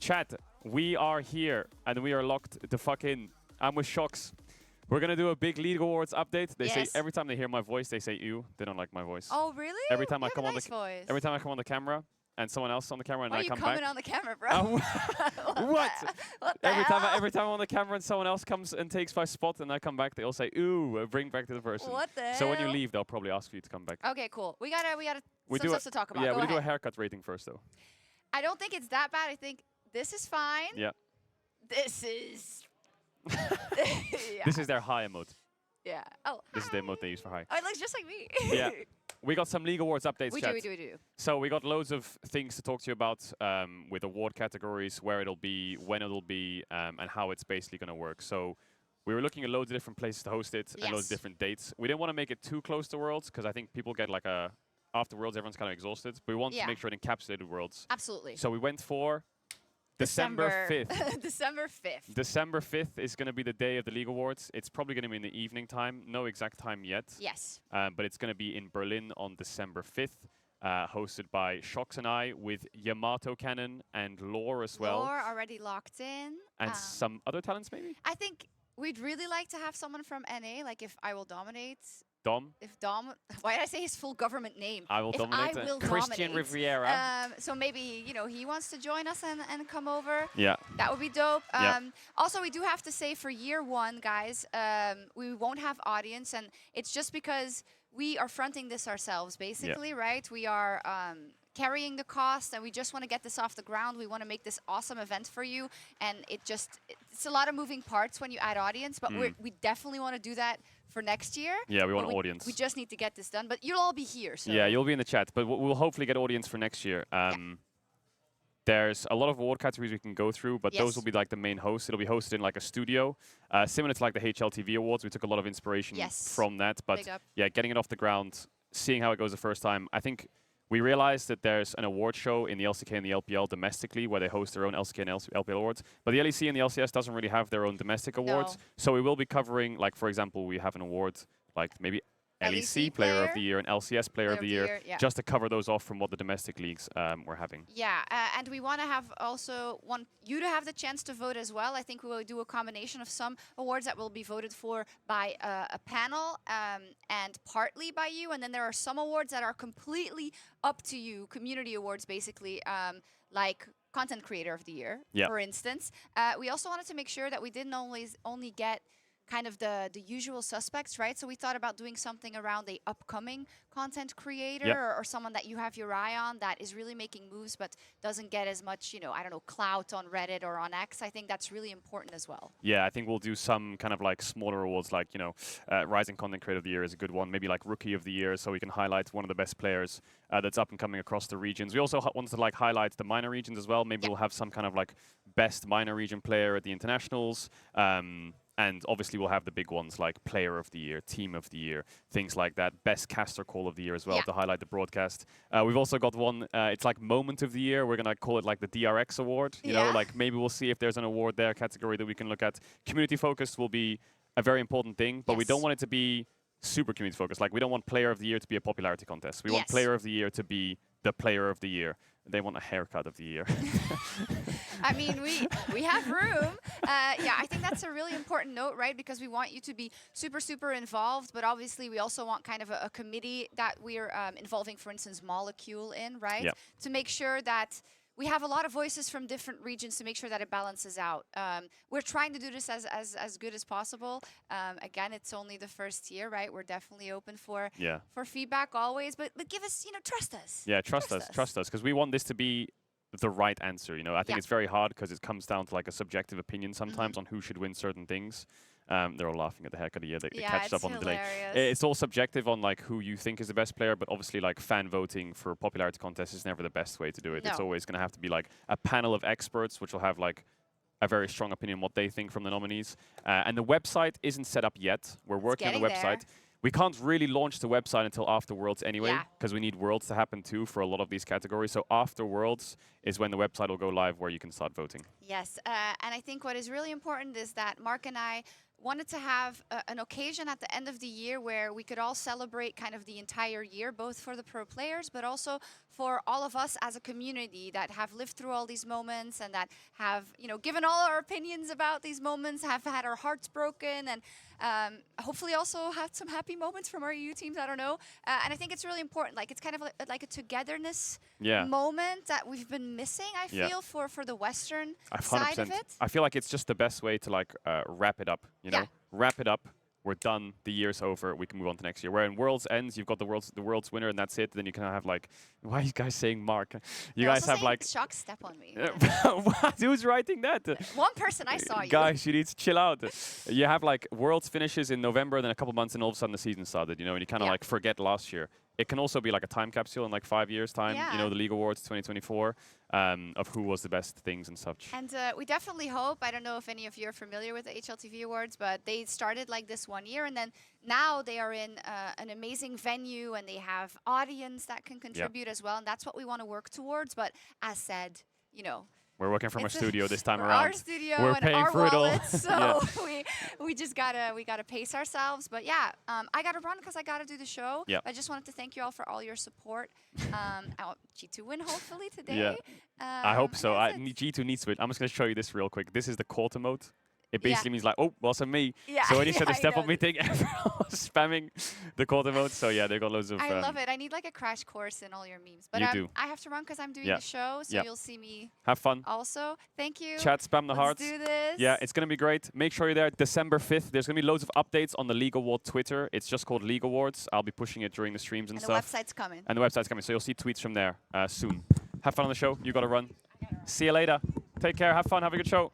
Chat, we are here and we are locked the fuck in. I'm with Sjokz. We're gonna do a big League Awards update. They say every time they hear my voice, they say ew. They don't like my voice. Oh really? Every time I come nice every time I come on the camera and someone else on the camera and Why I come back. Why are you coming on the camera, bro? What? What the every hell? time I'm on the camera and someone else comes and takes my spot and I come back, they all say ooh, bring back to the person. What the hell? So when you leave, they'll probably ask for you to come back. Okay, cool. We gotta some stuff to talk about. Yeah, Go we ahead. do a haircut rating first though. I don't think it's that bad. I think this is fine. Yeah. This is. Yeah. This is their high emote. Yeah. Oh. This is the emote they use for high. Oh, it looks just like me. Yeah. We got some League Awards updates, We chat. do. So we got loads of things to talk to you about with award categories, where it'll be, when it'll be, and how it's basically going to work. So we were looking at loads of different places to host it and loads of different dates. We didn't want to make it too close to Worlds because I think people get like after Worlds, everyone's kind of exhausted. But we want to make sure it encapsulated Worlds. Absolutely. So we went for December 5th. December 5th. December 5th is going to be the day of the League Awards. It's probably going to be in the evening time. No exact time yet. Yes. But it's going to be in Berlin on December 5th, hosted by Sjokz and I, with Yamato Cannon and Lore as well. Lore already locked in. And some other talents, maybe? I think we'd really like to have someone from NA, like if I Will Dominate. Dom? If Dom, why did I say his full government name? I Will Dominate. Christian Riviera. So maybe, you know, he wants to join us and come over. Yeah. That would be dope. Yeah. Also, we do have to say for year one, guys, we won't have audience. And it's just because we are fronting this ourselves, basically, right? We are carrying the cost, and we just want to get this off the ground. We want to make this awesome event for you. And it's a lot of moving parts when you add audience, but we definitely want to do that for next year. Yeah, we want audience. We just need to get this done, but you'll all be here. So. Yeah, you'll be in the chat, but we'll hopefully get audience for next year. There's a lot of award categories we can go through, but those will be like the main host. It'll be hosted in like a studio, similar to like the HLTV Awards. We took a lot of inspiration from that, but yeah, getting it off the ground, seeing how it goes the first time. I think we realized that there's an award show in the LCK and the LPL domestically where they host their own LCK and LPL awards, but the LEC and the LCS doesn't really have their own domestic awards. So we will be covering, like for example, we have an award like maybe LEC Player of the Year and LCS Player of the Year, just to cover those off from what the domestic leagues were having. Yeah, and we want to have also want you to have the chance to vote as well. I think we will do a combination of some awards that will be voted for by a panel and partly by you, and then there are some awards that are completely up to you, community awards basically, like Content Creator of the Year, for instance. We also wanted to make sure that we didn't only get kind of the usual suspects, right? So we thought about doing something around the upcoming content creator or someone that you have your eye on that is really making moves but doesn't get as much, you know, I don't know, clout on Reddit or on X. I think that's really important as well. Yeah, I think we'll do some kind of like smaller awards like, you know, Rising Content Creator of the Year is a good one. Maybe like Rookie of the Year, so we can highlight one of the best players that's up and coming across the regions. We also wanted to like highlight the minor regions as well. Maybe we'll have some kind of like best minor region player at the internationals. And obviously we'll have the big ones like Player of the Year, Team of the Year, things like that. Best Caster Call of the Year as well to highlight the broadcast. We've also got one, it's like Moment of the Year. We're going to call it like the DRX Award. You know, like maybe we'll see if there's an award there category that we can look at. Community focused will be a very important thing, but we don't want it to be super community focused. Like we don't want Player of the Year to be a popularity contest. We want Player of the Year to be the Player of the Year. They want a haircut of the year. I mean, we have room. Yeah, I think that's a really important note, right? Because we want you to be super, super involved, but obviously we also want kind of a committee that we're involving, for instance, Molecule in, right? To make sure that we have a lot of voices from different regions to make sure that it balances out. We're trying to do this as good as possible. Again, it's only the first year, right? We're definitely open for feedback always, but give us, you know, trust us. Yeah, trust us, because we want this to be the right answer. You know, I think it's very hard because it comes down to like a subjective opinion sometimes on who should win certain things. They're all laughing at the haircut. Yeah, they catch up on the delay. It's all subjective on like who you think is the best player, but obviously like fan voting for popularity contests is never the best way to do it. It's always going to have to be like a panel of experts, which will have like a very strong opinion on what they think from the nominees. And the website isn't set up yet. We're working on the website. We can't really launch the website until after Worlds anyway, because we need Worlds to happen too for a lot of these categories. So after Worlds is when the website will go live where you can start voting. Yes, and I think what is really important is that Mark and I wanted to have an occasion at the end of the year where we could all celebrate kind of the entire year, both for the pro players, but also for all of us as a community that have lived through all these moments and that have, you know, given all our opinions about these moments, have had our hearts broken, and hopefully also had some happy moments from our EU teams. I don't know. And I think it's really important. Like, it's kind of like a togetherness moment that we've been missing, I feel, for the Western side of it. I feel like it's just the best way to like wrap it up, you know? Wrap it up. We're done. The year's over. We can move on to next year. Where in Worlds ends, you've got the world's winner, and that's it. Then you can have like, why are you guys saying Mark? You guys have like Sjokz step on me. What? Who's writing that? One person I saw you. Guys, you need to chill out. You have like Worlds finishes in November, then a couple months, and all of a sudden the season started. You know, and you kind of like forget last year. It can also be like a time capsule in like 5 years' time. You know, the League Awards 2024 of who was the best things and such. And we definitely hope. I don't know if any of you are familiar with the HLTV Awards, but they started like this 1 year, and then now they are in an amazing venue, and they have audience that can contribute as well, and that's what we want to work towards. But as said, you know, we're working from our studio this time around. Our studio we're and paying our for wallets, it all. so we just gotta pace ourselves. But yeah, I gotta run because I gotta do the show. I just wanted to thank you all for all your support. G2 win hopefully today. I hope so. G2 needs to win. I'm just gonna show you this real quick. This is the call emote. It basically means like, oh, wasn't me. So when you said the step up meeting, everyone was spamming the call emote. So yeah, they got loads of. I love it. I need like a crash course in all your memes. But I have to run because I'm doing the show, so you'll see me. Have fun. Also, thank you. Chat, spam the hearts. Let's do this. Yeah, it's gonna be great. Make sure you're there December 5th. There's gonna be loads of updates on the League Award Twitter. It's just called League Awards. I'll be pushing it during the streams and stuff. The website's coming. And the website's coming, so you'll see tweets from there soon. Have fun on the show. You gotta run. See you later. Take care. Have fun. Have a good show.